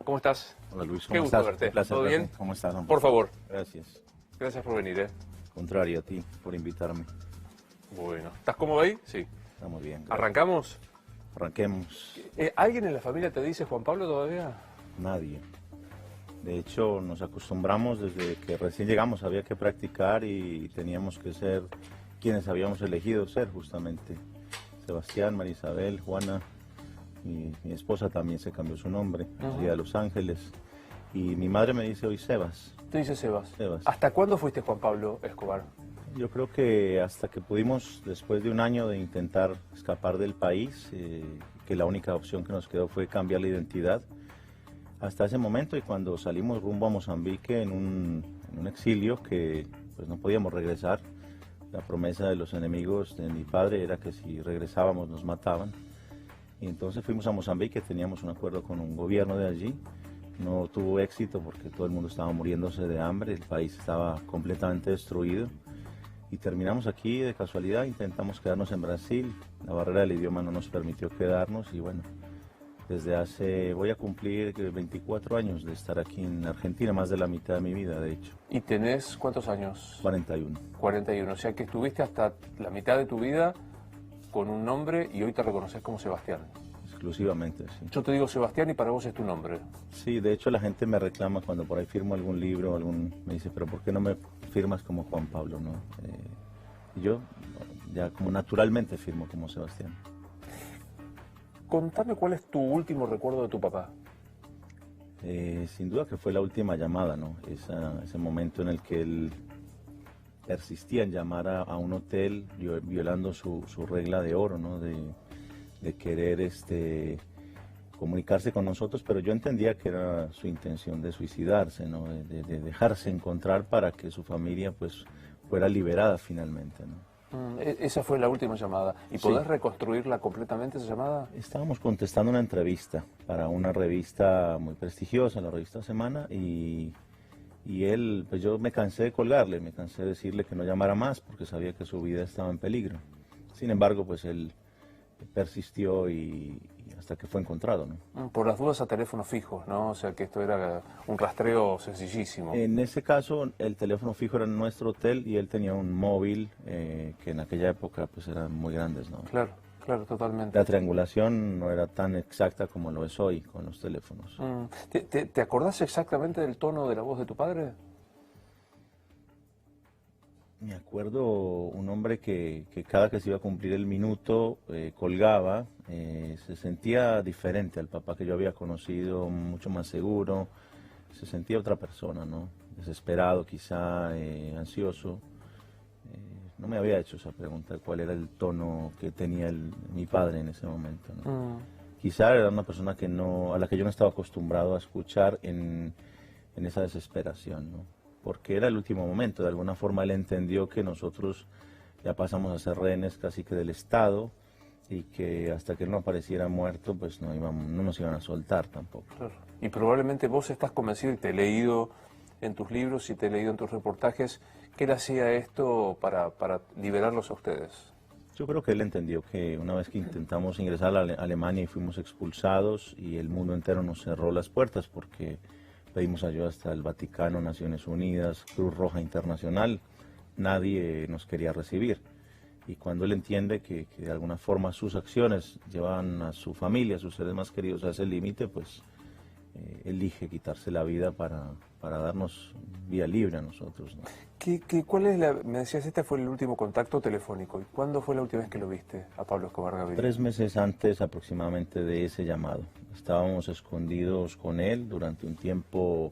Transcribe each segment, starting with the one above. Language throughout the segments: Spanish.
¿Cómo estás? Hola Luis, Qué ¿cómo gusto estás? verte. Un placer ¿Todo bien? verte. ¿Cómo estás, hombre? Por favor. Gracias. Gracias por venir, Contrario a ti, por invitarme. Bueno. ¿Estás cómodo ahí? Sí. Estamos bien. Gracias. ¿Arrancamos? Arranquemos. ¿Alguien en la familia te dice Juan Pablo todavía? Nadie. De hecho, nos acostumbramos desde que recién llegamos, había que practicar y teníamos que ser quienes habíamos elegido ser justamente. Sebastián, María Isabel, Juana, y mi esposa también se cambió su nombre, María de Los Ángeles. Y mi madre me dice hoy Sebas. Te dice Sebas. Sebas. ¿Hasta cuándo fuiste Juan Pablo Escobar? Yo creo que hasta que pudimos, después de un año de intentar escapar del país, que la única opción que nos quedó fue cambiar la identidad, hasta ese momento, y cuando salimos rumbo a Mozambique en un exilio que pues no podíamos regresar, la promesa de los enemigos de mi padre era que si regresábamos nos mataban, y entonces fuimos a Mozambique, teníamos un acuerdo con un gobierno de allí. No tuvo éxito porque todo el mundo estaba muriéndose de hambre, el país estaba completamente destruido y terminamos aquí de casualidad, intentamos quedarnos en Brasil, la barrera del idioma no nos permitió quedarnos y bueno, voy a cumplir 24 años de estar aquí en Argentina, más de la mitad de mi vida de hecho. ¿Y tenés cuántos años? 41. 41, o sea que estuviste hasta la mitad de tu vida con un nombre y hoy te reconoces como Sebastián. Exclusivamente, sí. Yo te digo Sebastián y para vos es tu nombre. Sí, de hecho la gente me reclama cuando por ahí firmo algún libro, me dice, pero ¿por qué no me firmas como Juan Pablo? ¿No? Y yo ya como naturalmente firmo como Sebastián. Contame cuál es tu último recuerdo de tu papá. Sin duda que fue la última llamada, ¿no? Ese momento en el que él persistía en llamar a un hotel violando su regla de oro, ¿no? De querer comunicarse con nosotros, pero yo entendía que era su intención de suicidarse, ¿no? De dejarse encontrar para que su familia pues fuera liberada finalmente, ¿no? Esa fue la última llamada. ¿Y Sí. podés reconstruirla completamente esa llamada? Estábamos contestando una entrevista para una revista muy prestigiosa, la revista Semana, y él, pues yo me cansé de colgarle, me cansé de decirle que no llamara más porque sabía que su vida estaba en peligro. Sin embargo, pues él persistió y hasta que fue encontrado, ¿no? Por las dudas a teléfono fijo, ¿no? O sea que esto era un rastreo sencillísimo. En ese caso, el teléfono fijo era en nuestro hotel y él tenía un móvil que en aquella época pues eran muy grandes, ¿no? Claro, claro, totalmente. La triangulación no era tan exacta como lo es hoy con los teléfonos. ¿Te acordás exactamente del tono de la voz de tu padre? Me acuerdo un hombre que cada que se iba a cumplir el minuto colgaba, se sentía diferente al papá que yo había conocido, mucho más seguro, se sentía otra persona, ¿no? Desesperado quizá, ansioso. No me había hecho esa pregunta, cuál era el tono que tenía mi padre en ese momento, ¿no? Quizá era una persona a la que yo no estaba acostumbrado a escuchar en esa desesperación, ¿no? Porque era el último momento, de alguna forma él entendió que nosotros ya pasamos a ser rehenes casi que del Estado y que hasta que él no apareciera muerto pues no nos iban a soltar tampoco. Claro. Y probablemente vos estás convencido, y te he leído en tus libros y te he leído en tus reportajes, que él hacía esto para liberarlos a ustedes. Yo creo que él entendió que una vez que intentamos ingresar a Alemania y fuimos expulsados y el mundo entero nos cerró las puertas porque pedimos ayuda hasta el Vaticano, Naciones Unidas, Cruz Roja Internacional, nadie nos quería recibir. Y cuando él entiende que de alguna forma sus acciones llevan a su familia, a sus seres más queridos a ese límite, pues elige quitarse la vida para darnos vía libre a nosotros, ¿no? ¿Cuál es me decías, este fue el último contacto telefónico. ¿Y cuándo fue la última vez que lo viste a Pablo Escobar Gaviria? 3 meses antes aproximadamente de ese llamado. Estábamos escondidos con él durante un tiempo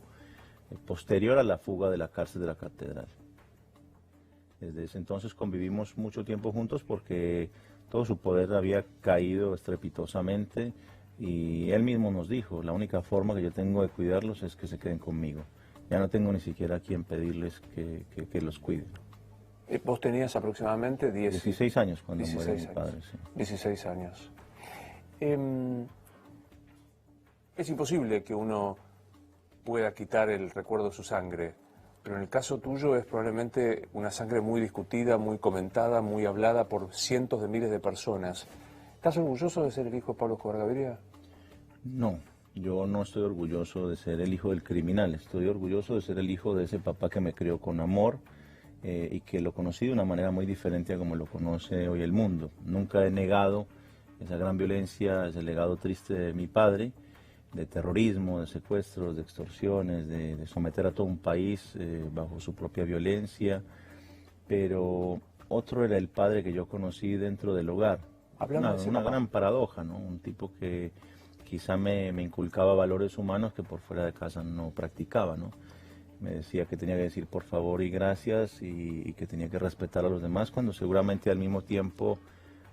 posterior a la fuga de la cárcel de la Catedral. Desde ese entonces convivimos mucho tiempo juntos porque todo su poder había caído estrepitosamente y él mismo nos dijo, la única forma que yo tengo de cuidarlos es que se queden conmigo. Ya no tengo ni siquiera a quien pedirles que los cuide. Vos tenías aproximadamente 16 años cuando 16 muere mi años. padre. Sí. 16 años. Es imposible que uno pueda quitar el recuerdo de su sangre, pero en el caso tuyo es probablemente una sangre muy discutida, muy comentada, muy hablada por cientos de miles de personas. ¿Estás orgulloso de ser el hijo de Pablo Escobar Gaviria? No, Yo no estoy orgulloso de ser el hijo del criminal, estoy orgulloso de ser el hijo de ese papá que me crió con amor y que lo conocí de una manera muy diferente a como lo conoce hoy el mundo. Nunca he negado esa gran violencia, ese legado triste de mi padre, de terrorismo, de secuestros, de extorsiones, de someter a todo un país bajo su propia violencia, pero otro era el padre que yo conocí dentro del hogar. Una gran paradoja, ¿no? Un tipo que quizá me inculcaba valores humanos que por fuera de casa no practicaba, ¿no? Me decía que tenía que decir por favor y gracias y que tenía que respetar a los demás, cuando seguramente al mismo tiempo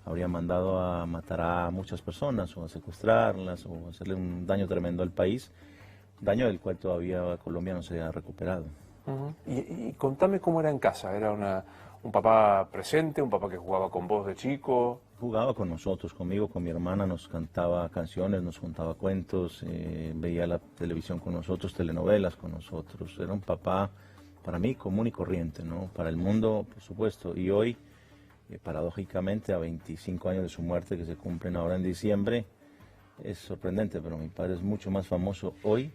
habría mandado a matar a muchas personas o a secuestrarlas o a hacerle un daño tremendo al país, daño del cual todavía Colombia no se ha recuperado. Y contame cómo era en casa. ¿Era un papá presente, un papá que jugaba con vos de chico? Jugaba con nosotros, conmigo, con mi hermana, nos cantaba canciones, nos contaba cuentos, veía la televisión con nosotros, telenovelas con nosotros. Era un papá, para mí, común y corriente, ¿no? Para el mundo, por supuesto. Y hoy, paradójicamente, a 25 años de su muerte, que se cumplen ahora en diciembre, es sorprendente, pero mi padre es mucho más famoso hoy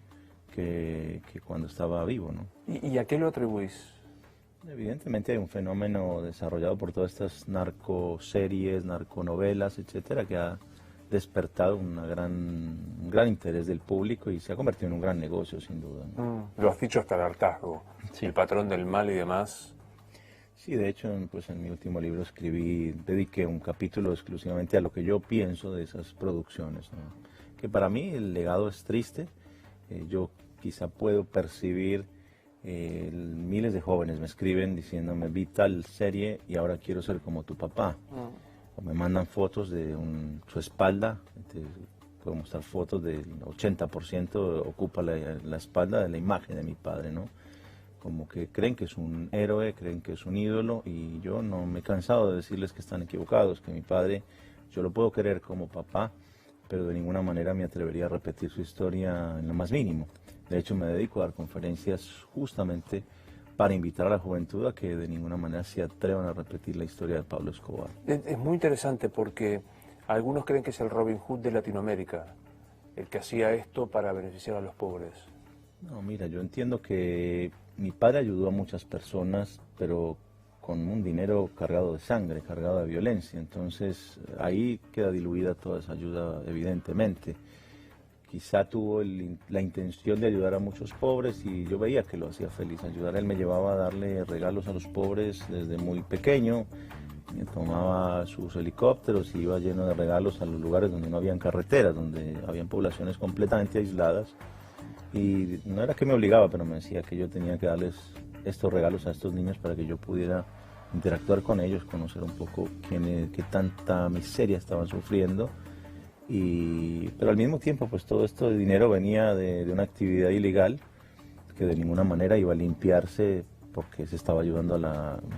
que cuando estaba vivo, ¿no? ¿Y a qué lo atribuís? Evidentemente hay un fenómeno desarrollado por todas estas narcoseries, narconovelas, etcétera, que ha despertado un gran interés del público y se ha convertido en un gran negocio, sin duda, ¿no? Lo has dicho hasta el hartazgo. Sí. El patrón del mal y demás. Sí, de hecho, pues en mi último libro dediqué un capítulo exclusivamente a lo que yo pienso de esas producciones, ¿no? Que para mí el legado es triste. Yo quizá puedo percibir miles de jóvenes me escriben diciéndome vi tal serie y ahora quiero ser como tu papá. O me mandan fotos de su espalda, puedo mostrar fotos del 80% ocupa la espalda de la imagen de mi padre, ¿no? Como que creen que es un héroe, creen que es un ídolo y yo no me he cansado de decirles que están equivocados, que mi padre yo lo puedo querer como papá, pero de ninguna manera me atrevería a repetir su historia en lo más mínimo. De hecho, me dedico a dar conferencias justamente para invitar a la juventud a que de ninguna manera se atrevan a repetir la historia de Pablo Escobar. Es muy interesante porque algunos creen que es el Robin Hood de Latinoamérica, el que hacía esto para beneficiar a los pobres. No, mira, yo entiendo que mi padre ayudó a muchas personas, pero con un dinero cargado de sangre, cargado de violencia. Entonces, ahí queda diluida toda esa ayuda, evidentemente. Quizá tuvo la intención de ayudar a muchos pobres y yo veía que lo hacía feliz. Ayudar, él me llevaba a darle regalos a los pobres desde muy pequeño. Tomaba sus helicópteros y iba lleno de regalos a los lugares donde no habían carreteras, donde habían poblaciones completamente aisladas. Y no era que me obligaba, pero me decía que yo tenía que darles estos regalos a estos niños para que yo pudiera interactuar con ellos, conocer un poco qué tanta miseria estaban sufriendo. Pero al mismo tiempo, pues todo esto de dinero venía de una actividad ilegal que de ninguna manera iba a limpiarse porque se estaba ayudando a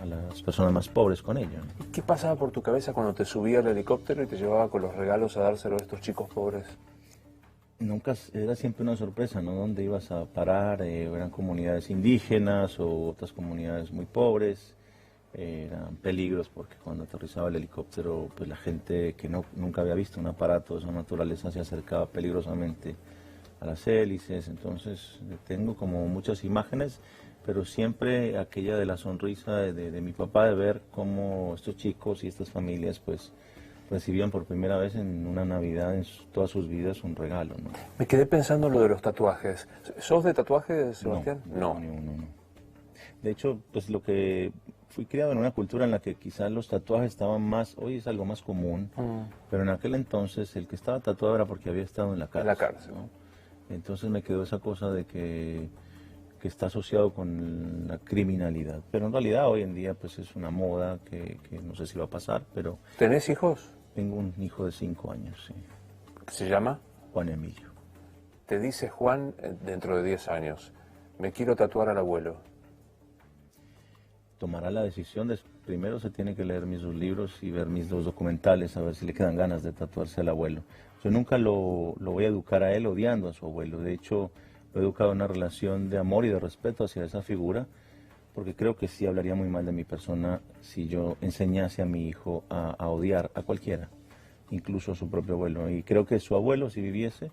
las personas más pobres con ello, ¿no? ¿Y qué pasaba por tu cabeza cuando te subía al helicóptero y te llevaba con los regalos a dárselo a estos chicos pobres? Nunca, era siempre una sorpresa, ¿no? ¿Dónde ibas a parar? Eran comunidades indígenas o otras comunidades muy pobres. Eran peligros porque cuando aterrizaba el helicóptero, pues la gente que nunca había visto un aparato de esa naturaleza se acercaba peligrosamente a las hélices. Entonces tengo como muchas imágenes, pero siempre aquella de la sonrisa de mi papá, de ver cómo estos chicos y estas familias pues recibían por primera vez en una Navidad en todas sus vidas un regalo, ¿no? Me quedé pensando en lo de los tatuajes. ¿Sos de tatuajes, Sebastián? No. De hecho, pues fui criado en una cultura en la que quizás los tatuajes estaban más, hoy es algo más común, pero en aquel entonces el que estaba tatuado era porque había estado en la cárcel. En la cárcel. ¿No? Entonces me quedó esa cosa de que está asociado con la criminalidad. Pero en realidad hoy en día pues es una moda que no sé si va a pasar, pero... ¿Tenés hijos? Tengo un hijo de 5 años, sí. ¿Se llama? Juan Emilio. Te dice Juan dentro de 10 años, me quiero tatuar al abuelo. Tomará la decisión, primero se tiene que leer mis 2 libros y ver mis 2 documentales, a ver si le quedan ganas de tatuarse al abuelo. Yo nunca lo voy a educar a él odiando a su abuelo, de hecho lo he educado en una relación de amor y de respeto hacia esa figura, porque creo que sí hablaría muy mal de mi persona si yo enseñase a mi hijo a odiar a cualquiera, incluso a su propio abuelo. Y creo que su abuelo, si viviese,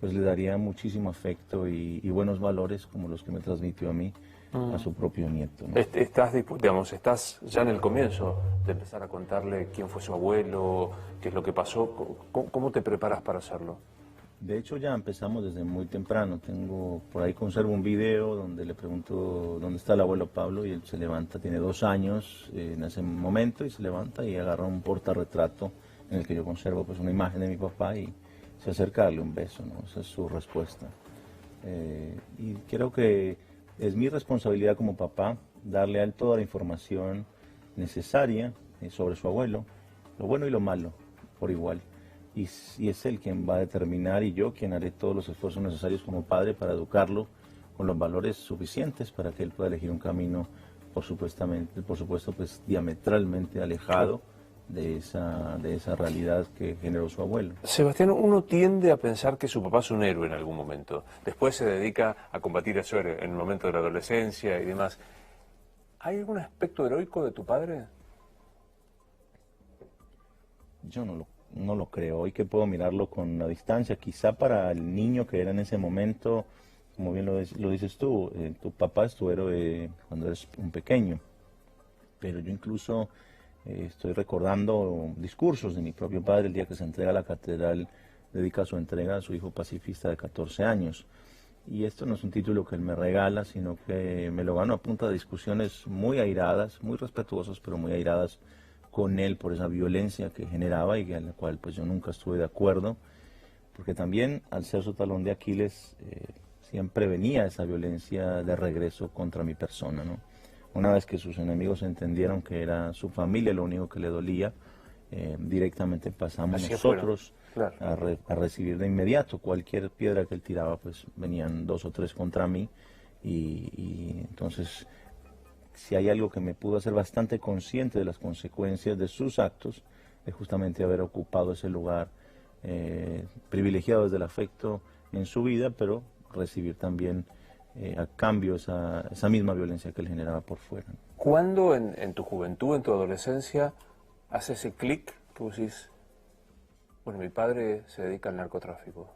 pues le daría muchísimo afecto y buenos valores como los que me transmitió a mí, a su propio nieto, ¿no? Estás ya en el comienzo de empezar a contarle quién fue su abuelo, qué es lo que pasó. ¿Cómo te preparas para hacerlo? De hecho ya empezamos desde muy temprano. Por ahí conservo un video donde le pregunto dónde está el abuelo Pablo y él se levanta, tiene 2 años en ese momento y se levanta y agarra un portarretrato en el que yo conservo pues una imagen de mi papá y se acerca a darle un beso, ¿no? Esa es su respuesta. Y creo que es mi responsabilidad como papá darle a él toda la información necesaria sobre su abuelo, lo bueno y lo malo, por igual. Y es él quien va a determinar y yo quien haré todos los esfuerzos necesarios como padre para educarlo con los valores suficientes para que él pueda elegir un camino, por supuesto, pues diametralmente alejado de esa realidad que generó su abuelo. Sebastián, uno tiende a pensar que su papá es un héroe en algún momento. Después se dedica a combatir a su héroe en el momento de la adolescencia y demás. ¿Hay algún aspecto heroico de tu padre? Yo no lo creo. Hoy que puedo mirarlo con la distancia, quizá para el niño que era en ese momento, como bien lo dices tú, tu papá es tu héroe cuando eres un pequeño. Pero yo incluso estoy recordando discursos de mi propio padre el día que se entrega a la catedral, dedica su entrega a su hijo pacifista de 14 años. Y esto no es un título que él me regala, sino que me lo gano a punta de discusiones muy airadas, muy respetuosas, pero muy airadas con él por esa violencia que generaba y a la cual pues yo nunca estuve de acuerdo, porque también al ser su talón de Aquiles siempre venía esa violencia de regreso contra mi persona, ¿no? Una vez que sus enemigos entendieron que era su familia lo único que le dolía, directamente pasamos Así nosotros claro. a recibir de inmediato cualquier piedra que él tiraba, pues venían 2 o 3 contra mí y entonces si hay algo que me pudo hacer bastante consciente de las consecuencias de sus actos, es justamente haber ocupado ese lugar privilegiado desde el afecto en su vida, pero recibir también a cambio esa misma violencia que él generaba por fuera. ¿Cuándo en tu juventud, en tu adolescencia, hace ese clic que vos decís, bueno, mi padre se dedica al narcotráfico?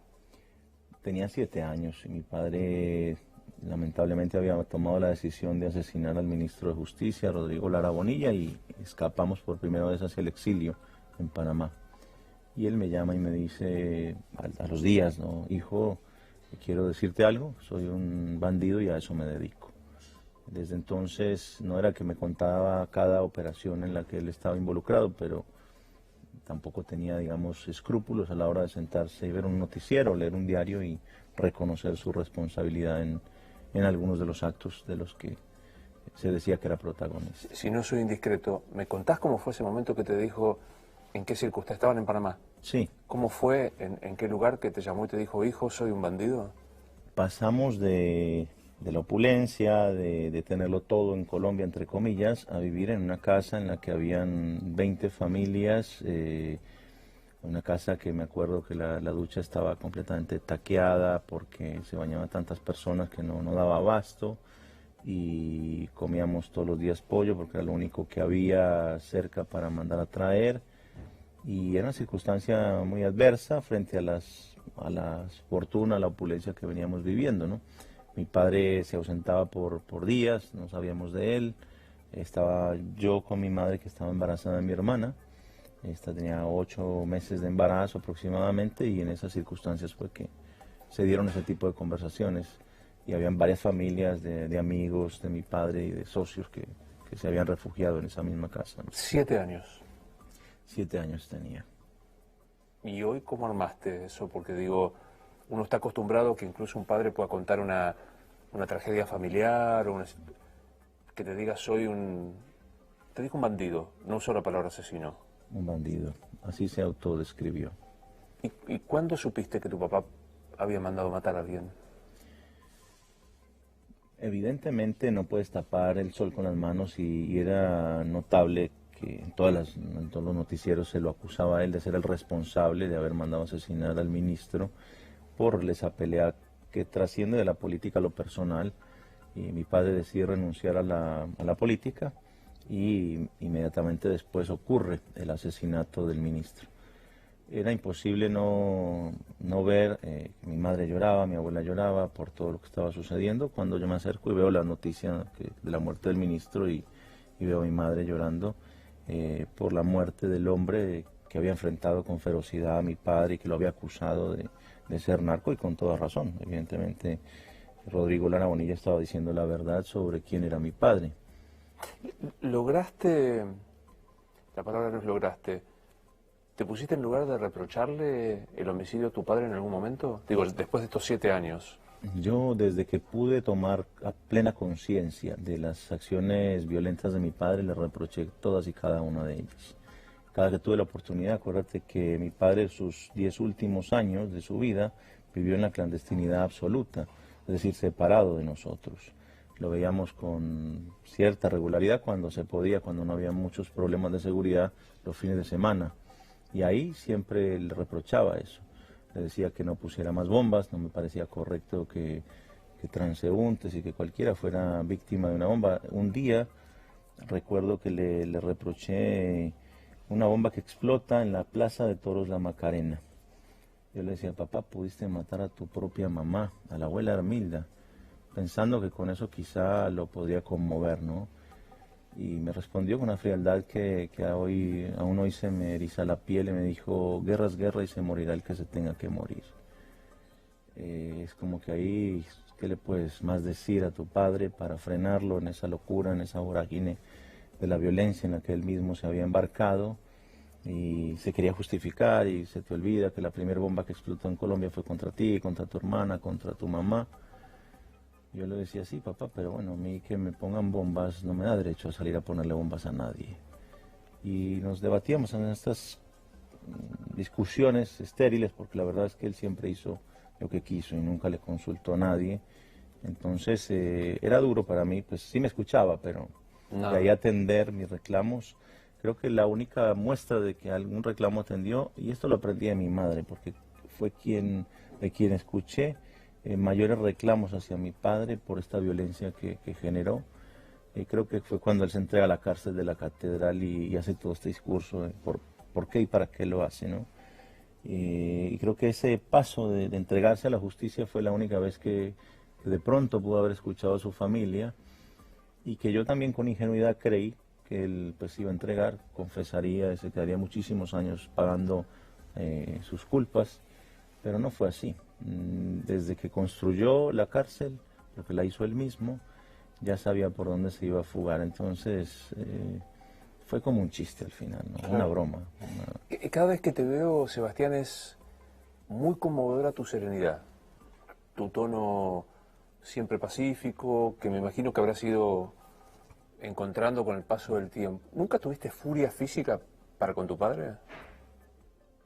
Tenía 7 años y mi padre lamentablemente había tomado la decisión de asesinar al ministro de Justicia, Rodrigo Lara Bonilla, y escapamos por primera vez hacia el exilio en Panamá. Y él me llama y me dice a los días, ¿no? Hijo, quiero decirte algo, soy un bandido y a eso me dedico. Desde entonces no era que me contaba cada operación en la que él estaba involucrado, pero tampoco tenía, digamos, escrúpulos a la hora de sentarse y ver un noticiero, leer un diario y reconocer su responsabilidad en algunos de los actos de los que se decía que era protagonista. Si no soy indiscreto, ¿me contás cómo fue ese momento que te dijo, en qué circunstancias estaban en Panamá? Sí. ¿Cómo fue, en qué lugar que te llamó y te dijo, hijo, soy un bandido? Pasamos de la opulencia, de tenerlo todo en Colombia, entre comillas, a vivir en una casa en la que habían 20 familias, una casa que me acuerdo que la ducha estaba completamente taqueada porque se bañaban tantas personas que no daba abasto, y comíamos todos los días pollo porque era lo único que había cerca para mandar a traer, y era una circunstancia muy adversa frente a las fortunas, a la opulencia que veníamos viviendo, ¿no? Mi padre se ausentaba por días, no sabíamos de él. Estaba yo con mi madre, que estaba embarazada de mi hermana. Esta tenía 8 meses de embarazo aproximadamente, y en esas circunstancias fue que se dieron ese tipo de conversaciones. Y habían varias familias de amigos de mi padre y de socios que se habían refugiado en esa misma casa, ¿no? 7 años. 7 años tenía. ¿Y hoy cómo armaste eso? Porque digo, uno está acostumbrado que incluso un padre pueda contar una tragedia familiar, que te diga te dijo un bandido, no uso la palabra asesino. Un bandido, así se autodescribió. ¿Y cuándo supiste que tu papá había mandado matar a alguien? Evidentemente no puedes tapar el sol con las manos, y era notable que en todos los noticieros se lo acusaba a él de ser el responsable de haber mandado asesinar al ministro por esa pelea que trasciende de la política a lo personal. Y mi padre decide renunciar a la política, y inmediatamente después ocurre el asesinato del ministro. Era imposible no ver que mi madre lloraba, mi abuela lloraba por todo lo que estaba sucediendo. Cuando yo me acerco y veo la noticia de la muerte del ministro y veo a mi madre llorando por la muerte del hombre que había enfrentado con ferocidad a mi padre y que lo había acusado de ser narco, y con toda razón. Evidentemente, Rodrigo Lara Bonilla estaba diciendo la verdad sobre quién era mi padre. ¿Lograste, la palabra no es lograste, te pusiste en lugar de reprocharle el homicidio a tu padre en algún momento? Digo, después de estos 7 años. Yo, desde que pude tomar a plena conciencia de las acciones violentas de mi padre, le reproché todas y cada una de ellas. Cada que tuve la oportunidad, acuérdate que mi padre, sus 10 últimos años de su vida, vivió en la clandestinidad absoluta, es decir, separado de nosotros. Lo veíamos con cierta regularidad cuando se podía, cuando no había muchos problemas de seguridad los fines de semana. Y ahí siempre le reprochaba eso. Le decía que no pusiera más bombas, no me parecía correcto que transeúntes y que cualquiera fuera víctima de una bomba. Un día recuerdo que le reproché una bomba que explota en la Plaza de Toros La Macarena. Yo le decía, papá, pudiste matar a tu propia mamá, a la abuela Hermilda, pensando que con eso quizá lo podría conmover, ¿no? Y me respondió con una frialdad que aún hoy se me eriza la piel, y me dijo, guerra es guerra y se morirá el que se tenga que morir. Es como que ahí, ¿qué le puedes más decir a tu padre para frenarlo en esa locura, en esa vorágine de la violencia en la que él mismo se había embarcado? Y se quería justificar, y se te olvida que la primera bomba que explotó en Colombia fue contra ti, contra tu hermana, contra tu mamá. Yo le decía, sí, papá, pero bueno, a mí que me pongan bombas no me da derecho a salir a ponerle bombas a nadie. Y nos debatíamos en estas discusiones estériles, porque la verdad es que él siempre hizo lo que quiso y nunca le consultó a nadie. Entonces era duro para mí, pues sí me escuchaba, pero No. de ahí atender mis reclamos. Creo que la única muestra de que algún reclamo atendió, y esto lo aprendí de mi madre, porque fue de quien escuché mayores reclamos hacia mi padre por esta violencia que generó. Creo que fue cuando él se entrega a la cárcel de la catedral y hace todo este discurso de por qué y para qué lo hace, ¿no? Y creo que ese paso de entregarse a la justicia fue la única vez que de pronto pudo haber escuchado a su familia, y que yo también con ingenuidad creí que él pues iba a entregar, confesaría, se quedaría muchísimos años pagando sus culpas, pero no fue así. Desde que construyó la cárcel, porque la hizo él mismo, ya sabía por dónde se iba a fugar. Entonces fue como un chiste al final, ¿no? Claro. Una broma. Cada vez que te veo, Sebastián, es muy conmovedora tu serenidad, tu tono siempre pacífico, que me imagino que habrás ido encontrando con el paso del tiempo. ¿Nunca tuviste furia física para con tu padre?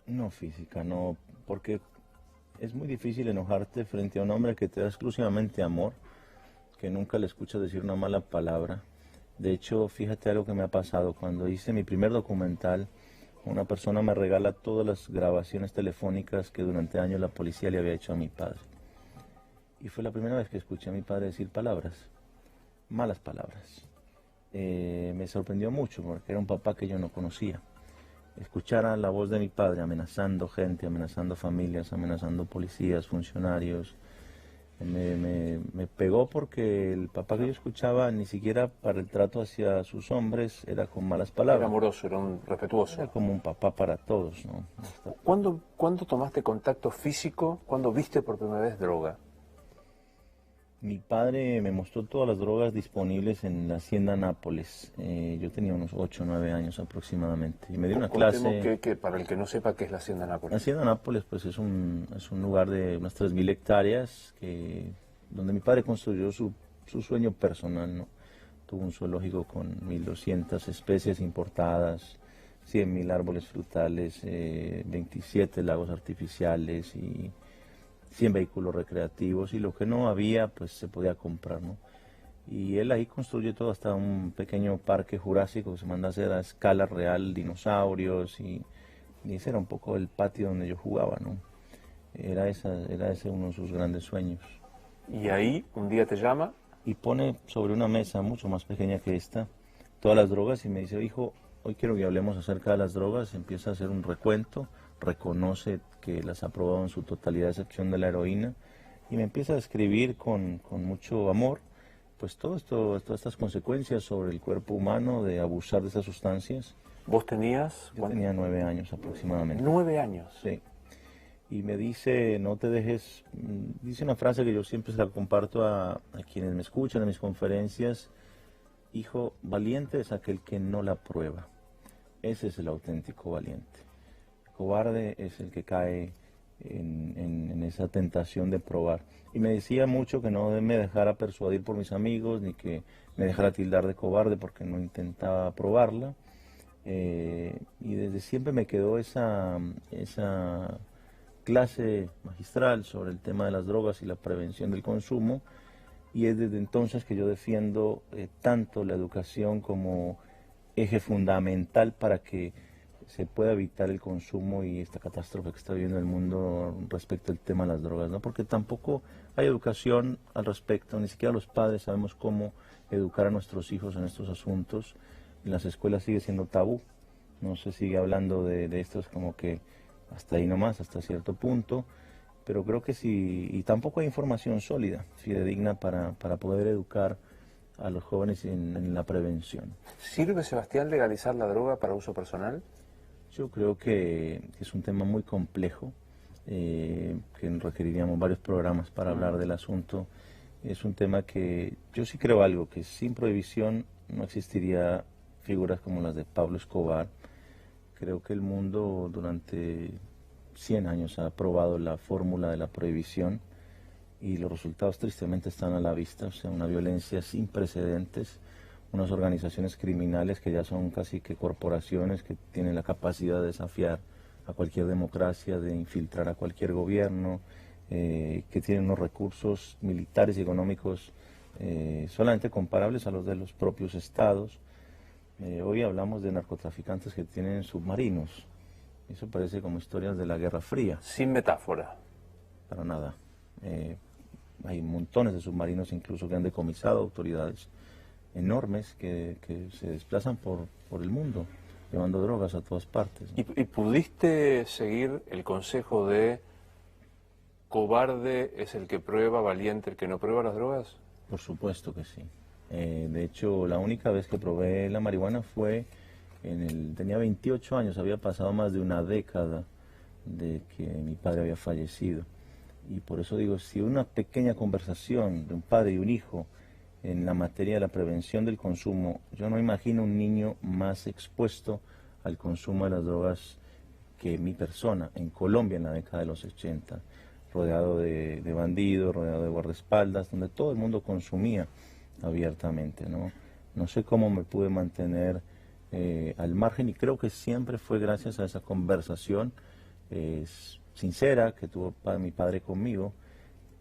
No física, no, porque es muy difícil enojarte frente a un hombre que te da exclusivamente amor, que nunca le escuchas decir una mala palabra. De hecho, fíjate algo que me ha pasado. Cuando hice mi primer documental, una persona me regala todas las grabaciones telefónicas que durante años la policía le había hecho a mi padre. Y fue la primera vez que escuché a mi padre decir palabras, malas palabras. Me sorprendió mucho porque era un papá que yo no conocía. Escuchar a la voz de mi padre amenazando gente, amenazando familias, amenazando policías, funcionarios, me pegó, porque el papá que yo escuchaba ni siquiera para el trato hacia sus hombres era con malas palabras. Era amoroso, era un respetuoso. Era como un papá para todos, ¿no? ¿Cuándo tomaste contacto físico? ¿Cuándo viste por primera vez droga? Mi padre me mostró todas las drogas disponibles en la Hacienda Nápoles. Yo tenía unos 8 o 9 años aproximadamente. Y me dio una clase. Que para el que no sepa qué es la Hacienda Nápoles. La Hacienda Nápoles pues, es un lugar de unas 3.000 hectáreas donde mi padre construyó su sueño personal, ¿no? Tuvo un zoológico con 1.200 especies importadas, 100.000 árboles frutales, 27 lagos artificiales y 100 vehículos recreativos, y lo que no había pues se podía comprar, ¿no? Y él ahí construye todo, hasta un pequeño parque jurásico que se manda a hacer a escala real, dinosaurios, y ese era un poco el patio donde yo jugaba, ¿no? Era ese uno de sus grandes sueños. Y ahí un día te llama y pone sobre una mesa mucho más pequeña que esta todas las drogas y me dice, hijo, hoy quiero que hablemos acerca de las drogas. Empieza a hacer un recuento reconoce que las ha probado en su totalidad, a excepción de la heroína, y me empieza a describir con mucho amor pues todas estas consecuencias sobre el cuerpo humano de abusar de esas sustancias. ¿Vos tenías? Yo tenía 9 años aproximadamente. 9 años. Sí. Y me dice, no te dejes, dice una frase que yo siempre se la comparto a quienes me escuchan en mis conferencias: hijo, valiente es aquel que no la prueba. Ese es el auténtico valiente. Cobarde es el que cae en esa tentación de probar. Y me decía mucho que no me dejara persuadir por mis amigos, ni que me dejara tildar de cobarde porque no intentaba probarla. Y desde siempre me quedó esa clase magistral sobre el tema de las drogas y la prevención del consumo, y es desde entonces que yo defiendo tanto la educación como eje fundamental para que se pueda evitar el consumo y esta catástrofe que está viviendo el mundo respecto al tema de las drogas, ¿no? Porque tampoco hay educación al respecto, ni siquiera los padres sabemos cómo educar a nuestros hijos en estos asuntos. En las escuelas sigue siendo tabú, no se sigue hablando de estos como que hasta ahí nomás, hasta cierto punto, pero creo que sí, y tampoco hay información sólida, fidedigna para poder educar a los jóvenes en la prevención. ¿Sirve, Sebastián, legalizar la droga para uso personal? Yo creo que es un tema muy complejo, que requeriríamos varios programas para hablar del asunto. Es un tema que yo sí creo algo, que sin prohibición no existiría figuras como las de Pablo Escobar. Creo que el mundo durante 100 años ha probado la fórmula de la prohibición y los resultados tristemente están a la vista, o sea, una violencia sin precedentes, unas organizaciones criminales que ya son casi que corporaciones que tienen la capacidad de desafiar a cualquier democracia, de infiltrar a cualquier gobierno, que tienen unos recursos militares y económicos solamente comparables a los de los propios estados. Hoy hablamos de narcotraficantes que tienen submarinos. Eso parece como historias de la Guerra Fría. Sin metáfora. Para nada. Hay montones de submarinos incluso que han decomisado autoridades enormes que se desplazan por el mundo, llevando drogas a todas partes, ¿no? ¿Y pudiste seguir el consejo de cobarde es el que prueba, valiente el que no prueba las drogas? Por supuesto que sí. De hecho, la única vez que probé la marihuana fue tenía 28 años, había pasado más de una década de que mi padre había fallecido. Y por eso digo, si una pequeña conversación de un padre y un hijo en la materia de la prevención del consumo, yo no imagino un niño más expuesto al consumo de las drogas que mi persona en Colombia en la década de los 80, rodeado de bandidos, rodeado de guardaespaldas, donde todo el mundo consumía abiertamente, ¿no? No sé cómo me pude mantener al margen, y creo que siempre fue gracias a esa conversación sincera que tuvo mi padre conmigo,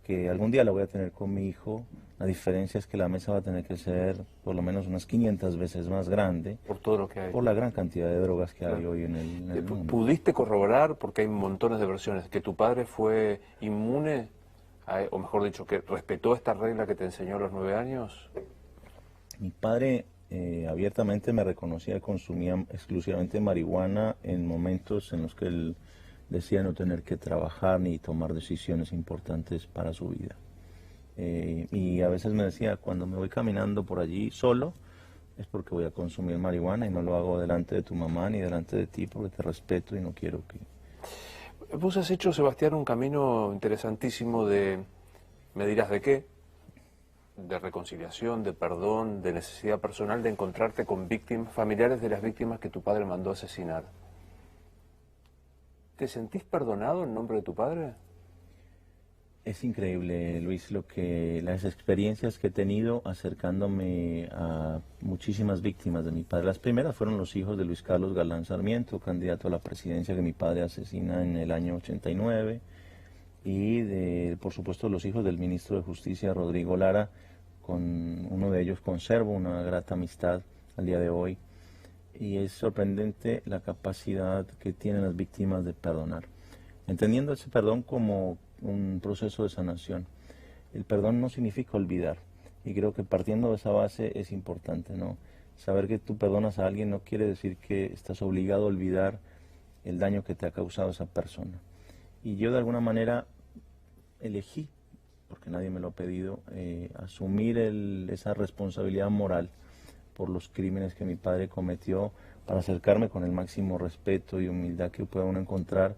que algún día la voy a tener con mi hijo. La diferencia es que la mesa va a tener que ser por lo menos unas 500 veces más grande. Por todo lo que hay. Por la gran cantidad de drogas que hay hoy en el mundo. ¿Pudiste corroborar, porque hay montones de versiones, que tu padre fue inmune, o mejor dicho, que respetó esta regla que te enseñó a los 9 años? Mi padre abiertamente me reconocía que consumía exclusivamente marihuana en momentos en los que él decía no tener que trabajar ni tomar decisiones importantes para su vida. Y a veces me decía, cuando me voy caminando por allí solo, es porque voy a consumir marihuana y no lo hago delante de tu mamá ni delante de ti porque te respeto y no quiero que... Vos has hecho, Sebastián, un camino interesantísimo ¿me dirás de qué? De reconciliación, de perdón, de necesidad personal, de encontrarte con víctimas, familiares de las víctimas que tu padre mandó a asesinar. ¿Te sentís perdonado en nombre de tu padre? Es increíble, Luis, las experiencias que he tenido acercándome a muchísimas víctimas de mi padre. Las primeras fueron los hijos de Luis Carlos Galán Sarmiento, candidato a la presidencia que mi padre asesina en el año 89, y por supuesto los hijos del ministro de Justicia, Rodrigo Lara. Con uno de ellos conservo una grata amistad al día de hoy, y es sorprendente la capacidad que tienen las víctimas de perdonar, entendiendo ese perdón como un proceso de sanación. El perdón no significa olvidar, y creo que partiendo de esa base es importante, ¿no? Saber que tú perdonas a alguien no quiere decir que estás obligado a olvidar el daño que te ha causado esa persona. Y yo de alguna manera elegí, porque nadie me lo ha pedido, asumir esa responsabilidad moral por los crímenes que mi padre cometió, para acercarme con el máximo respeto y humildad que pueda uno encontrar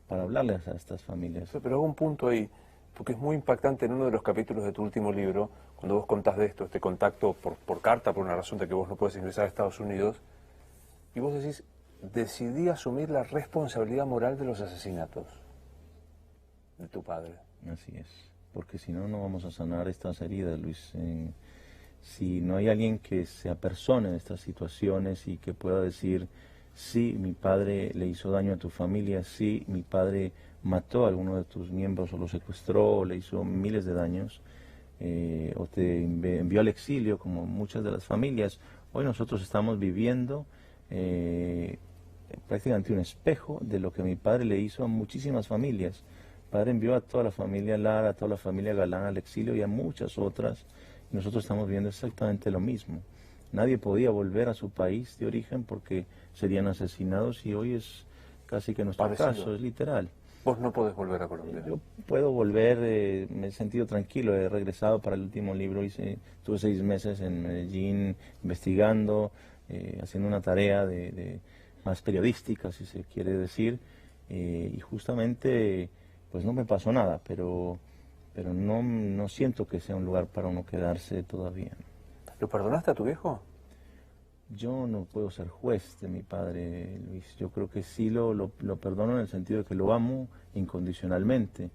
para hablarles a estas familias. Pero hago un punto ahí, porque es muy impactante en uno de los capítulos de tu último libro, cuando vos contás de esto, este contacto por carta, por una razón de que vos no puedes ingresar a Estados Unidos, y vos decís, decidí asumir la responsabilidad moral de los asesinatos de tu padre. Así es, porque si no, no vamos a sanar estas heridas, Luis. Si no hay alguien que se apersone de estas situaciones y que pueda decir, sí, mi padre le hizo daño a tu familia, sí, mi padre mató a alguno de tus miembros o lo secuestró o le hizo miles de daños, o te envió al exilio, como muchas de las familias, hoy nosotros estamos viviendo prácticamente un espejo de lo que mi padre le hizo a muchísimas familias. Mi padre envió a toda la familia Lara, a toda la familia Galán al exilio y a muchas otras. Y nosotros estamos viendo exactamente lo mismo. Nadie podía volver a su país de origen porque serían asesinados y hoy es casi que nuestro caso, es literal. Vos no podés volver a Colombia. Yo puedo volver, me he sentido tranquilo, he regresado para el último libro, estuve 6 meses en Medellín investigando, haciendo una tarea más periodística, si se quiere decir, y justamente pues no me pasó nada, pero no siento que sea un lugar para uno quedarse todavía. ¿Lo perdonaste a tu viejo? Yo no puedo ser juez de mi padre, Luis. Yo creo que sí lo perdono en el sentido de que lo amo incondicionalmente,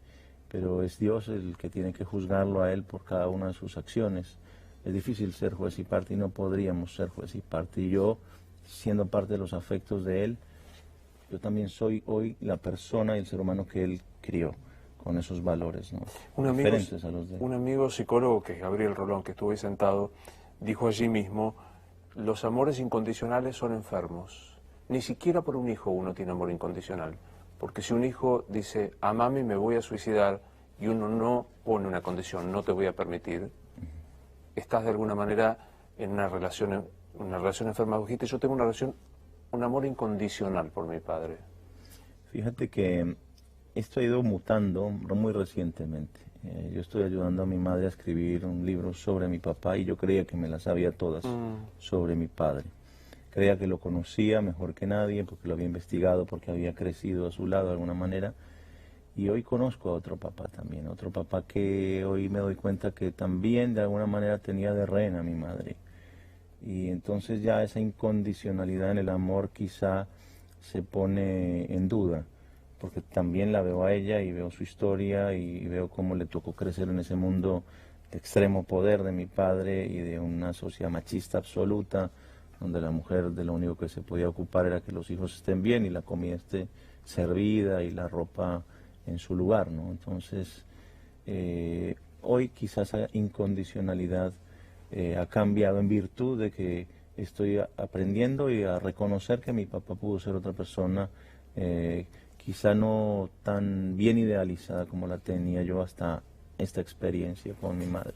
pero es Dios el que tiene que juzgarlo a él por cada una de sus acciones. Es difícil ser juez y parte y no podríamos ser juez y parte. Y yo, siendo parte de los afectos de él, yo también soy hoy la persona y el ser humano que él crió, con esos valores, ¿no? Diferentes a los de él. Un amigo psicólogo, que es Gabriel Rolón, que estuvo ahí sentado, dijo allí mismo, los amores incondicionales son enfermos. Ni siquiera por un hijo uno tiene amor incondicional. Porque si un hijo dice, amame, me voy a suicidar, y uno no pone una condición, no te voy a permitir, estás de alguna manera en una relación enferma. Vos dijiste, yo tengo un amor incondicional por mi padre. Fíjate que esto ha ido mutando muy recientemente. Yo estoy ayudando a mi madre a escribir un libro sobre mi papá y yo creía que me las sabía todas sobre mi padre. Creía que lo conocía mejor que nadie porque lo había investigado, porque había crecido a su lado de alguna manera. Y hoy conozco a otro papá también, otro papá que hoy me doy cuenta que también de alguna manera tenía de rehén a mi madre. Y entonces ya esa incondicionalidad en el amor quizá se pone en duda, porque también la veo a ella y veo su historia y veo cómo le tocó crecer en ese mundo de extremo poder de mi padre y de una sociedad machista absoluta, donde la mujer de lo único que se podía ocupar era que los hijos estén bien y la comida esté servida y la ropa en su lugar, ¿no? Entonces, hoy quizás esa incondicionalidad ha cambiado en virtud de que estoy aprendiendo y a reconocer que mi papá pudo ser otra persona, quizá no tan bien idealizada como la tenía yo hasta esta experiencia con mi madre.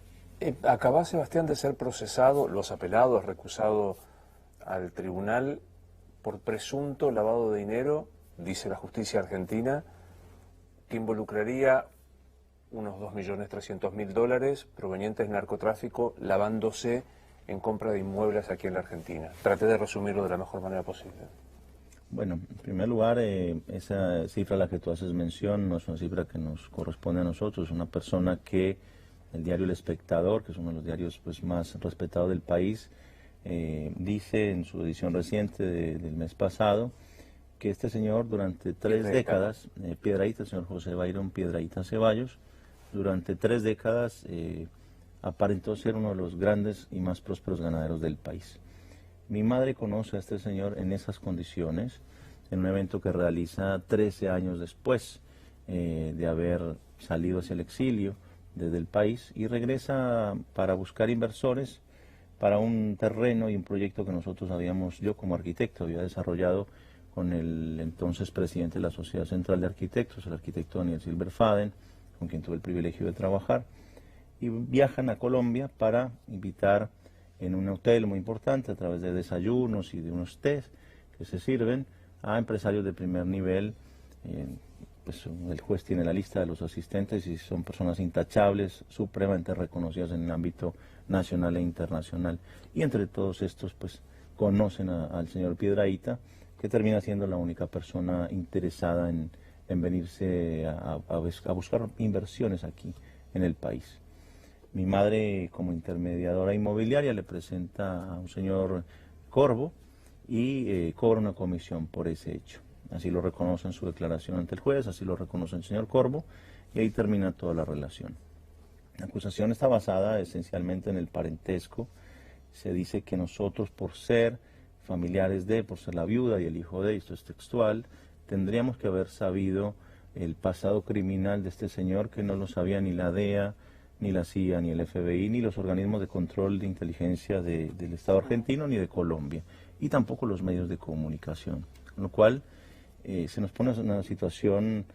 Acabás, Sebastián, de ser procesado, lo has apelado, has recusado al tribunal por presunto lavado de dinero, dice la justicia argentina, que involucraría unos 2.300.000 dólares provenientes del narcotráfico lavándose en compra de inmuebles aquí en la Argentina. Traté de resumirlo de la mejor manera posible. Bueno, en primer lugar, esa cifra a la que tú haces mención no es una cifra que nos corresponde a nosotros, es una persona que el diario El Espectador, que es uno de los diarios pues, más respetados del país, dice en su edición reciente del mes pasado que este señor durante 3 décadas, Piedrahíta, el señor José Byron Piedrahíta Ceballos, durante 3 décadas aparentó ser uno de los grandes y más prósperos ganaderos del país. Mi madre conoce a este señor en esas condiciones, en un evento que realiza 13 años después de haber salido hacia el exilio desde el país y regresa para buscar inversores para un terreno y un proyecto que yo como arquitecto había desarrollado con el entonces presidente de la Sociedad Central de Arquitectos, el arquitecto Daniel Silverfaden, con quien tuve el privilegio de trabajar, y viajan a Colombia para invitar en un hotel muy importante, a través de desayunos y de unos tés que se sirven, a empresarios de primer nivel. Pues el juez tiene la lista de los asistentes y son personas intachables, supremamente reconocidas en el ámbito nacional e internacional. Y entre todos estos, pues conocen al señor Piedrahita, que termina siendo la única persona interesada en venirse a buscar inversiones aquí en el país. Mi madre, como intermediadora inmobiliaria, le presenta a un señor Corvo y cobra una comisión por ese hecho. Así lo reconoce en su declaración ante el juez, así lo reconoce el señor Corvo, y ahí termina toda la relación. La acusación está basada esencialmente en el parentesco. Se dice que nosotros, por ser familiares de, por ser la viuda y el hijo de, esto es textual, tendríamos que haber sabido el pasado criminal de este señor, que no lo sabía ni la DEA, ni la CIA, ni el FBI, ni los organismos de control de inteligencia del Estado argentino, ni de Colombia, y tampoco los medios de comunicación. Con lo cual, se nos pone una situación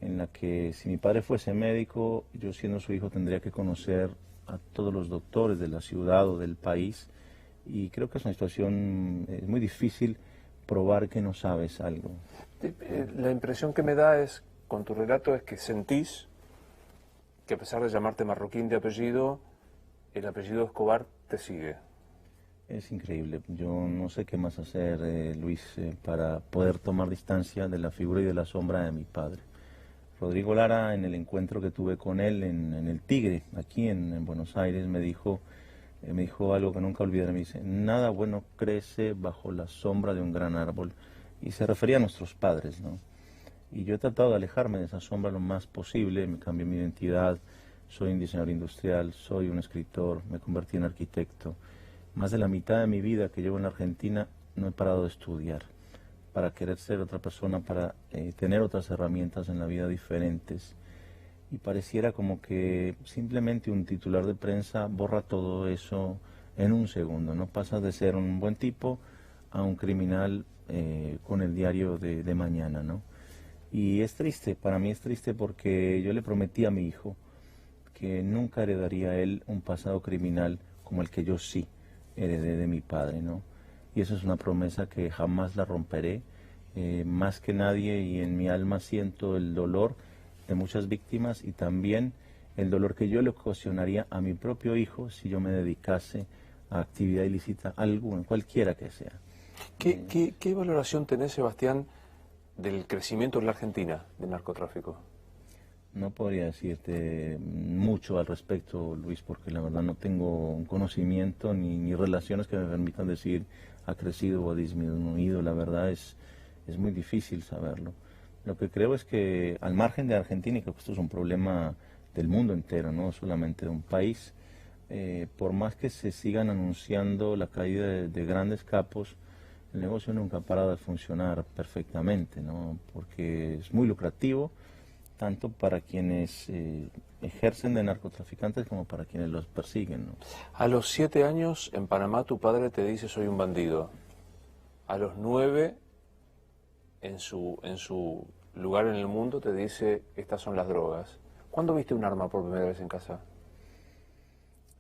en la que si mi padre fuese médico, yo siendo su hijo tendría que conocer a todos los doctores de la ciudad o del país, y creo que es una situación muy difícil probar que no sabes algo. La impresión que me da es, con tu relato, es que sentís que a pesar de llamarte Marroquín de apellido, el apellido Escobar te sigue. Es increíble. Yo no sé qué más hacer, Luis, para poder tomar distancia de la figura y de la sombra de mi padre. Rodrigo Lara, en el encuentro que tuve con él en el Tigre, aquí en Buenos Aires, me dijo algo que nunca olvidaré. Me dice: nada bueno crece bajo la sombra de un gran árbol. Y se refería a nuestros padres, ¿no? Y yo he tratado de alejarme de esa sombra lo más posible. Me cambié mi identidad, soy un diseñador industrial, soy un escritor, me convertí en arquitecto. Más de la mitad de mi vida que llevo en la Argentina no he parado de estudiar para querer ser otra persona, para tener otras herramientas en la vida diferentes. Y pareciera como que simplemente un titular de prensa borra todo eso en un segundo, ¿no? Pasas de ser un buen tipo a un criminal con el diario de mañana, ¿no? Y es triste, para mí es triste, porque yo le prometí a mi hijo que nunca heredaría a él un pasado criminal como el que yo sí heredé de mi padre, ¿no? Y eso es una promesa que jamás la romperé, más que nadie, y en mi alma siento el dolor de muchas víctimas y también el dolor que yo le ocasionaría a mi propio hijo si yo me dedicase a actividad ilícita alguna, cualquiera que sea. ¿Qué valoración tenés, Sebastián, del crecimiento en la Argentina del narcotráfico? No podría decirte mucho al respecto, Luis, porque la verdad no tengo un conocimiento ni relaciones que me permitan decir ha crecido o ha disminuido. La verdad es muy difícil saberlo. Lo que creo es que, al margen de Argentina, y creo que esto es un problema del mundo entero, no solamente de un país, por más que se sigan anunciando la caída de grandes capos, el negocio nunca ha parado de funcionar perfectamente, ¿no? Porque es muy lucrativo, tanto para quienes ejercen de narcotraficantes como para quienes los persiguen, ¿no? A los 7 años, en Panamá, tu padre te dice: soy un bandido. A los 9, en su lugar en el mundo, te dice: estas son las drogas. ¿Cuándo viste un arma por primera vez en casa?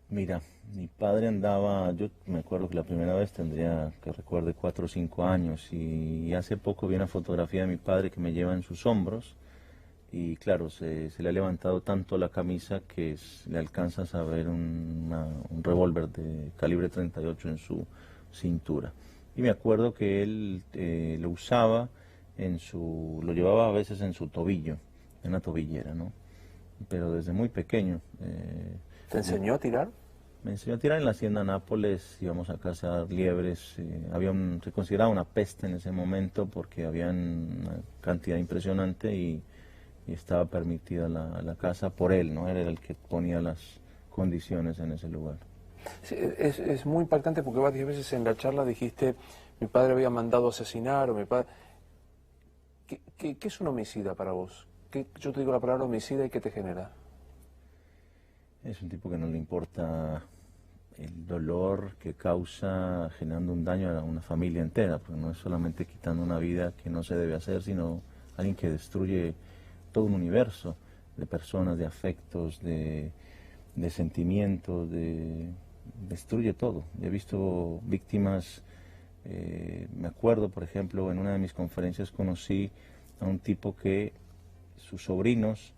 Mira, mi padre andaba, yo me acuerdo que la primera vez tendría, que recuerde, 4 o 5 años, y hace poco vi una fotografía de mi padre que me lleva en sus hombros, y claro, se le ha levantado tanto la camisa que le alcanzas a ver un revólver de calibre 38 en su cintura. Y me acuerdo que él lo usaba lo llevaba a veces en su tobillo, en una tobillera, ¿no? Pero desde muy pequeño. ¿Te enseñó a tirar? Me enseñó a tirar en la hacienda Nápoles, íbamos a cazar liebres. Se consideraba una peste en ese momento porque había una cantidad impresionante, y estaba permitida la caza por él, ¿no? Él era el que ponía las condiciones en ese lugar. Sí, es muy impactante, porque varias veces en la charla dijiste: mi padre había mandado asesinar, o mi padre... ¿Qué es un homicida para vos? Yo te digo la palabra homicida, ¿y qué te genera? Es un tipo que no le importa el dolor que causa generando un daño a una familia entera, porque no es solamente quitando una vida que no se debe hacer, sino alguien que destruye todo un universo de personas, de afectos, de sentimientos, destruye todo. He visto víctimas Me acuerdo, por ejemplo, en una de mis conferencias conocí a un tipo que sus sobrinos,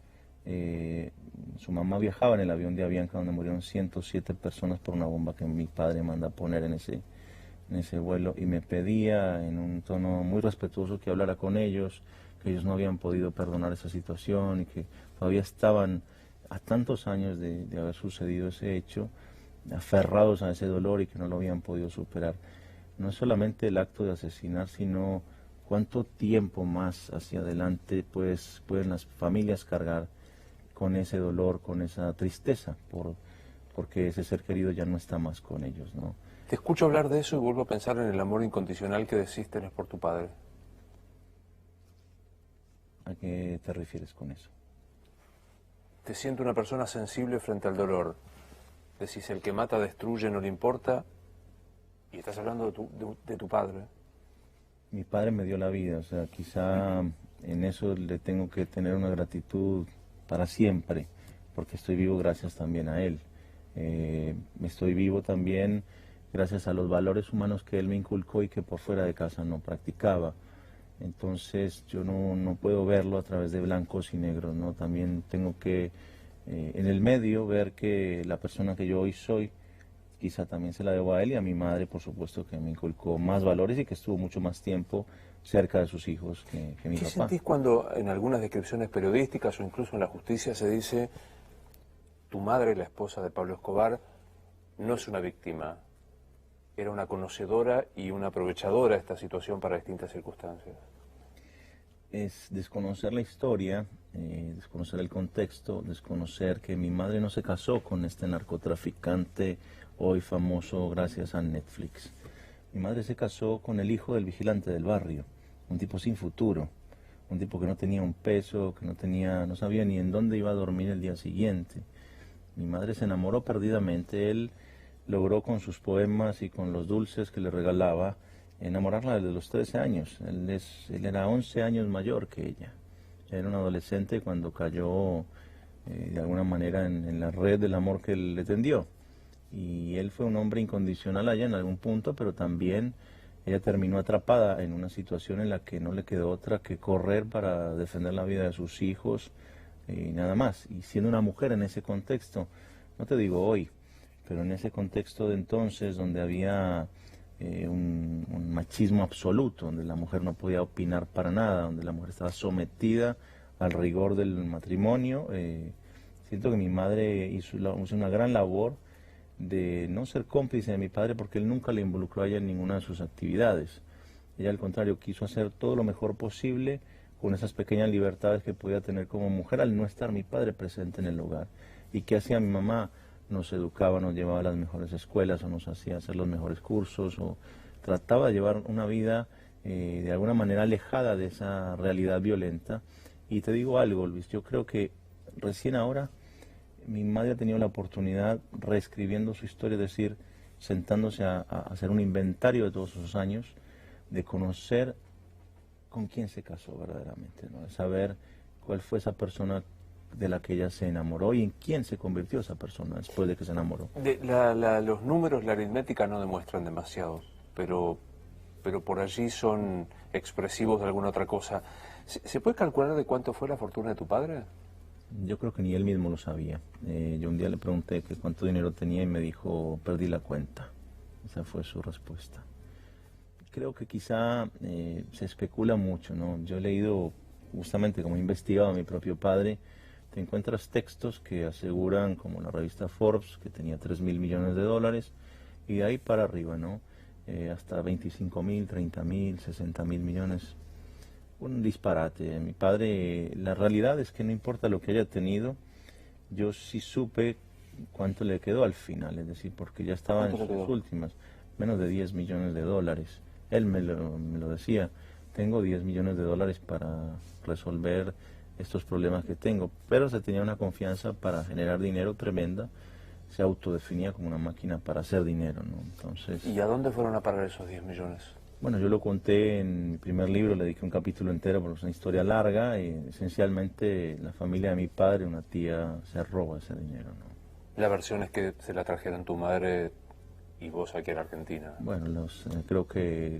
su mamá viajaba en el avión de Avianca donde murieron 107 personas por una bomba que mi padre manda a poner en ese vuelo, y me pedía en un tono muy respetuoso que hablara con ellos, que ellos no habían podido perdonar esa situación y que todavía estaban a tantos años de haber sucedido ese hecho, aferrados a ese dolor y que no lo habían podido superar. No es solamente el acto de asesinar, sino cuánto tiempo más hacia adelante pues, pueden las familias cargar con ese dolor, con esa tristeza, porque ese ser querido ya no está más con ellos, ¿no? Te escucho hablar de eso y vuelvo a pensar en el amor incondicional que decís tenés por tu padre. ¿A qué te refieres con eso? Te siento una persona sensible frente al dolor. Decís, el que mata destruye, no le importa. Y estás hablando de tu padre. Mi padre me dio la vida, o sea, quizá en eso le tengo que tener una gratitud para siempre, porque estoy vivo gracias también a él. Estoy vivo también gracias a los valores humanos que él me inculcó y que por fuera de casa no practicaba. Entonces yo no puedo verlo a través de blancos y negros, ¿no? También tengo que en el medio ver que la persona que yo hoy soy, quizá también se la debo a él y a mi madre, por supuesto, que me inculcó más valores y que estuvo mucho más tiempo cerca de sus hijos que mi ¿Qué papá. sentís cuando en algunas descripciones periodísticas o incluso en la justicia se dice tu madre, la esposa de Pablo Escobar, no es una víctima, era una conocedora y una aprovechadora de esta situación para distintas circunstancias? Es desconocer la historia, desconocer el contexto, desconocer que mi madre no se casó con este narcotraficante hoy famoso gracias a Netflix. Mi madre se casó con el hijo del vigilante del barrio, un tipo sin futuro, un tipo que no tenía un peso, que no sabía ni en dónde iba a dormir el día siguiente. Mi madre se enamoró perdidamente. Él logró con sus poemas y con los dulces que le regalaba enamorarla desde los 13 años. Él era 11 años mayor que ella. Era un adolescente cuando cayó de alguna manera en la red del amor que él le tendió. Y él fue un hombre incondicional allá en algún punto, pero también ella terminó atrapada en una situación en la que no le quedó otra que correr para defender la vida de sus hijos y nada más. Y siendo una mujer en ese contexto, no te digo hoy, pero en ese contexto de entonces donde había un machismo absoluto, donde la mujer no podía opinar para nada, donde la mujer estaba sometida al rigor del matrimonio, siento que mi madre hizo una gran labor de no ser cómplice de mi padre porque él nunca le involucró a ella en ninguna de sus actividades. Ella al contrario quiso hacer todo lo mejor posible con esas pequeñas libertades que podía tener como mujer al no estar mi padre presente en el hogar. ¿Y qué hacía mi mamá? Nos educaba, nos llevaba a las mejores escuelas o nos hacía hacer los mejores cursos o trataba de llevar una vida de alguna manera alejada de esa realidad violenta. Y te digo algo, Luis, yo creo que recién ahora mi madre ha tenido la oportunidad, reescribiendo su historia, es decir, sentándose a hacer un inventario de todos esos años, de conocer con quién se casó verdaderamente, ¿no? De saber cuál fue esa persona de la que ella se enamoró y en quién se convirtió esa persona después de que se enamoró. Los números, la aritmética no demuestran demasiado, pero por allí son expresivos de alguna otra cosa. ¿Se puede calcular de cuánto fue la fortuna de tu padre? Yo creo que ni él mismo lo sabía. Yo un día le pregunté que cuánto dinero tenía y me dijo, perdí la cuenta. Esa fue su respuesta. Creo que quizá se especula mucho, ¿no? Yo he leído, justamente como he investigado a mi propio padre, te encuentras textos que aseguran, como la revista Forbes, que tenía 3.000 millones de dólares, y de ahí para arriba, ¿no? Hasta 25.000, 30.000, 60.000 millones. Un disparate. Mi padre, la realidad es que no importa lo que haya tenido, yo sí supe cuánto le quedó al final, es decir, porque ya estaba en sus últimas, menos de 10 millones de dólares. Él me lo decía, tengo 10 millones de dólares para resolver estos problemas que tengo, pero se tenía una confianza para generar dinero tremenda, se autodefinía como una máquina para hacer dinero, ¿no? Entonces, ¿y a dónde fueron a parar esos 10 millones? Bueno, yo lo conté en mi primer libro, le dediqué un capítulo entero porque es una historia larga y esencialmente la familia de mi padre, una tía, se roba ese dinero, ¿no? La versión es que se la trajeron tu madre y vos aquí en Argentina. Bueno, creo que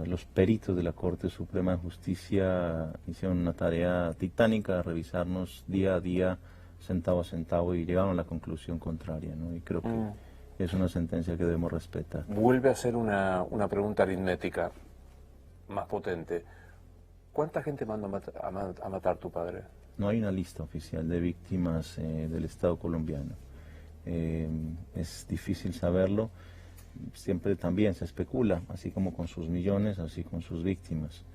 los peritos de la Corte Suprema de Justicia hicieron una tarea titánica de revisarnos día a día, centavo a centavo, y llegaron a la conclusión contraria, ¿no? Y creo que es una sentencia que debemos respetar. Vuelve a ser una pregunta aritmética más potente. ¿Cuánta gente mandó a matar tu padre? No hay una lista oficial de víctimas del Estado colombiano. Es difícil saberlo. Siempre también se especula, así como con sus millones, así con sus víctimas.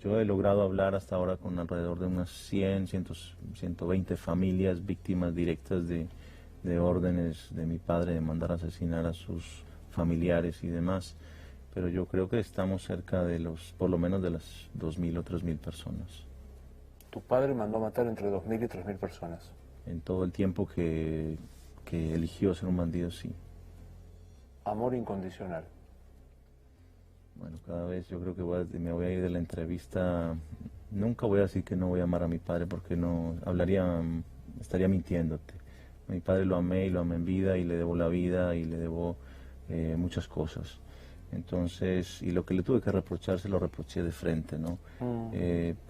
Yo he logrado hablar hasta ahora con alrededor de unas 120 familias víctimas directas de órdenes de mi padre de mandar a asesinar a sus familiares y demás. Pero yo creo que estamos cerca de por lo menos de las 2.000 o 3.000 personas. Tu padre mandó a matar entre 2.000 y 3.000 personas. En todo el tiempo que eligió ser un bandido, sí. Amor incondicional. Bueno, cada vez yo creo que me voy a ir de la entrevista. Nunca voy a decir que no voy a amar a mi padre, porque no estaría mintiéndote. A mi padre lo amé y lo amé en vida, y le debo la vida y le debo muchas cosas. Entonces, y lo que le tuve que reprochar se lo reproché de frente, ¿no?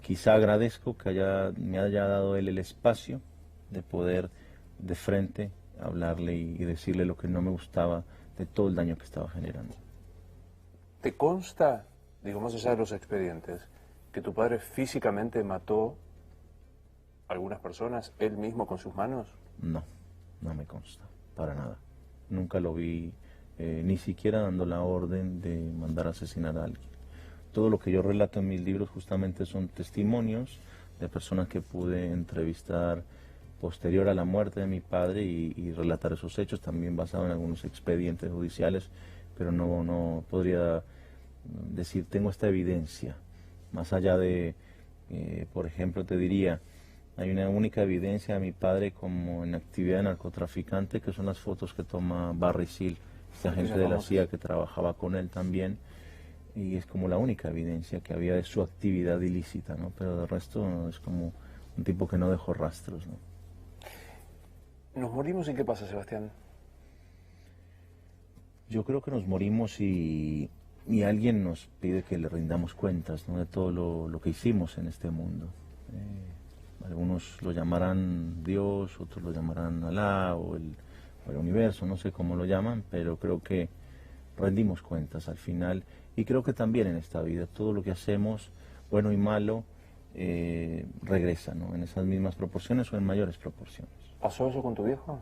Quizá agradezco que me haya dado él el espacio de poder de frente hablarle y decirle lo que no me gustaba de todo el daño que estaba generando. ¿Te consta, digo, más allá de los expedientes, que tu padre físicamente mató a algunas personas, él mismo con sus manos? No, no me consta, para nada. Nunca lo vi, ni siquiera dando la orden de mandar a asesinar a alguien. Todo lo que yo relato en mis libros justamente son testimonios de personas que pude entrevistar posterior a la muerte de mi padre y relatar esos hechos, también basado en algunos expedientes judiciales, pero no podría decir tengo esta evidencia. Más allá de, por ejemplo, te diría, hay una única evidencia de mi padre como en actividad de narcotraficante, que son las fotos que toma Barry Seal, este agente de la CIA que trabajaba con él también, y es como la única evidencia que había de su actividad ilícita, ¿no? Pero de resto es como un tipo que no dejó rastros, ¿no? ¿Nos morimos y qué pasa, Sebastián? Yo creo que nos morimos y alguien nos pide que le rindamos cuentas, ¿no? De todo lo que hicimos en este mundo. Algunos lo llamarán Dios, otros lo llamarán Alá o el universo, no sé cómo lo llaman, pero creo que rendimos cuentas al final. Y creo que también en esta vida todo lo que hacemos, bueno y malo, regresa, ¿no? En esas mismas proporciones o en mayores proporciones. ¿Pasó eso con tu viejo?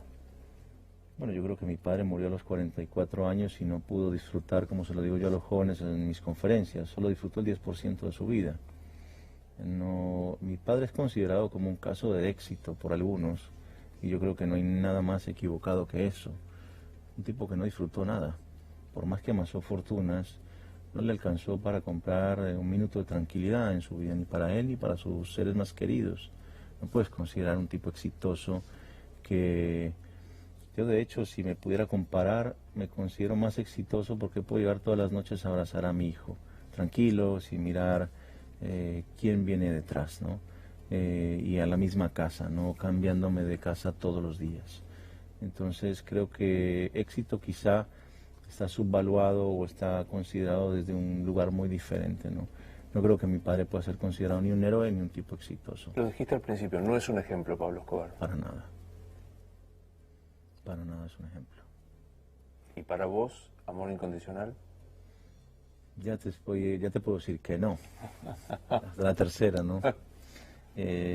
Bueno, yo creo que mi padre murió a los 44 años y no pudo disfrutar, como se lo digo yo a los jóvenes en mis conferencias, solo disfrutó el 10% de su vida. No, mi padre es considerado como un caso de éxito por algunos, y yo creo que no hay nada más equivocado que eso. Un tipo que no disfrutó nada, por más que amasó fortunas, no le alcanzó para comprar un minuto de tranquilidad en su vida, ni para él ni para sus seres más queridos. No puedes considerar un tipo exitoso que... Yo de hecho, si me pudiera comparar, me considero más exitoso porque puedo llegar todas las noches a abrazar a mi hijo, tranquilo, sin mirar quién viene detrás, ¿no? Y a la misma casa, no cambiándome de casa todos los días. Entonces creo que éxito quizá está subvaluado o está considerado desde un lugar muy diferente, ¿no? No creo que mi padre pueda ser considerado ni un héroe ni un tipo exitoso. Lo dijiste al principio, no es un ejemplo, Pablo Escobar. Para nada. Para nada es un ejemplo. ¿Y para vos, amor incondicional? Ya te puedo decir que no. Hasta la tercera, ¿no?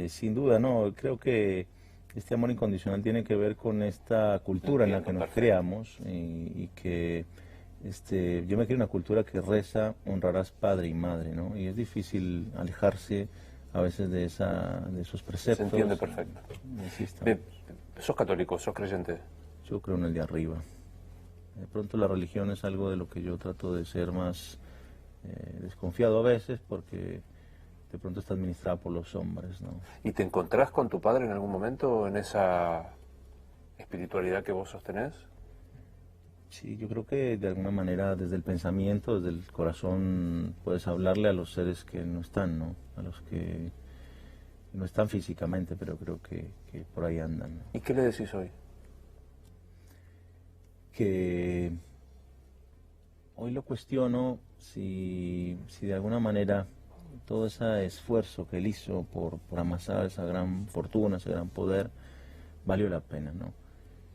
Sin duda, no. Creo que este amor incondicional tiene que ver con esta cultura en la que nos creamos y que yo me creo una cultura que reza, honrarás padre y madre, ¿no? Y es difícil alejarse a veces de esos preceptos. Se entiende perfecto. ¿Sos católico, sos creyente? Yo creo en el de arriba. De pronto la religión es algo de lo que yo trato de ser más desconfiado a veces, porque de pronto está administrada por los hombres, ¿no? ¿Y te encontrás con tu padre en algún momento en esa espiritualidad que vos sostenés? Sí, yo creo que de alguna manera desde el pensamiento, desde el corazón, puedes hablarle a los seres que no están, ¿no? A los que no están físicamente, pero creo que por ahí andan, ¿no? ¿Y qué le decís hoy? Que Hoy lo cuestiono si de alguna manera todo ese esfuerzo que él hizo por amasar esa gran fortuna, ese gran poder, valió la pena, ¿no?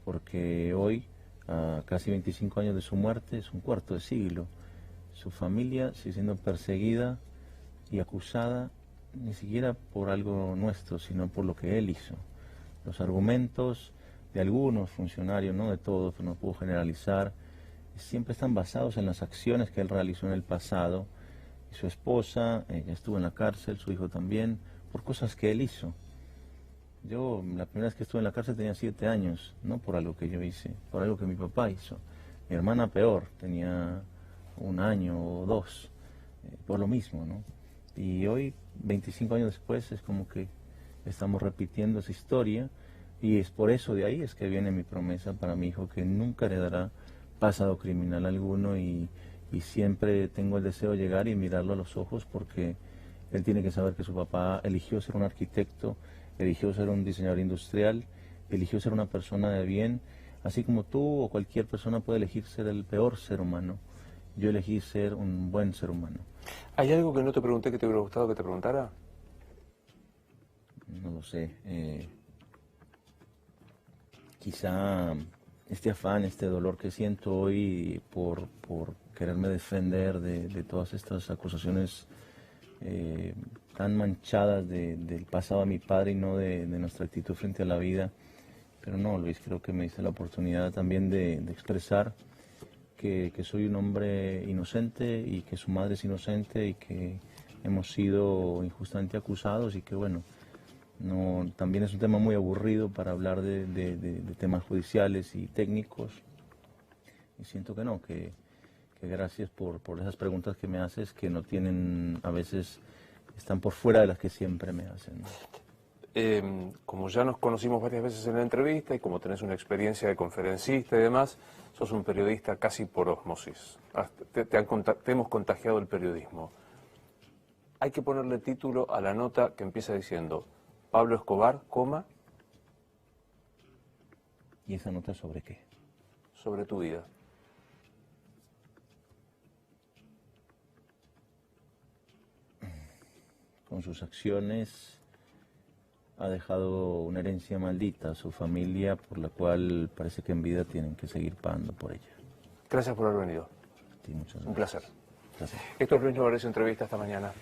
Porque hoy, a casi 25 años de su muerte, es un cuarto de siglo, su familia sigue siendo perseguida y acusada ni siquiera por algo nuestro, sino por lo que él hizo. Los argumentos de algunos funcionarios, no de todos, no puedo generalizar, siempre están basados en las acciones que él realizó en el pasado. Y su esposa ya estuvo en la cárcel, su hijo también, por cosas que él hizo. Yo la primera vez que estuve en la cárcel tenía 7 años, no por algo que yo hice, por algo que mi papá hizo. Mi hermana peor, tenía 1 año o 2, por lo mismo, ¿no? Y hoy, 25 años después, es como que estamos repitiendo esa historia, y es por eso de ahí es que viene mi promesa para mi hijo, que nunca heredará pasado criminal alguno, y siempre tengo el deseo de llegar y mirarlo a los ojos, porque él tiene que saber que su papá eligió ser un arquitecto, eligió ser un diseñador industrial, eligió ser una persona de bien, así como tú o cualquier persona puede elegir ser el peor ser humano. Yo elegí ser un buen ser humano. ¿Hay algo que no te pregunté que te hubiera gustado que te preguntara? No lo sé. Quizá este afán, este dolor que siento hoy por quererme defender de todas estas acusaciones tan manchadas del pasado de mi padre y no de nuestra actitud frente a la vida. Pero no, Luis, creo que me diste la oportunidad también de expresar que soy un hombre inocente y que su madre es inocente y que hemos sido injustamente acusados, y que bueno, no, también es un tema muy aburrido para hablar de temas judiciales y técnicos. Y siento que no, que gracias por esas preguntas que me haces, que no tienen, a veces están por fuera de las que siempre me hacen, ¿no? Como ya nos conocimos varias veces en la entrevista y como tenés una experiencia de conferencista y demás, sos un periodista casi por osmosis. Te hemos contagiado el periodismo. Hay que ponerle título a la nota que empieza diciendo: Pablo Escobar, coma. ¿Y esa nota sobre qué? Sobre tu vida. Con sus acciones ha dejado una herencia maldita a su familia, por la cual parece que en vida tienen que seguir pagando por ella. Gracias por haber venido. Sí, muchas gracias. Un placer. Gracias. Esto es Luis Novarecio Entrevista. Hasta mañana.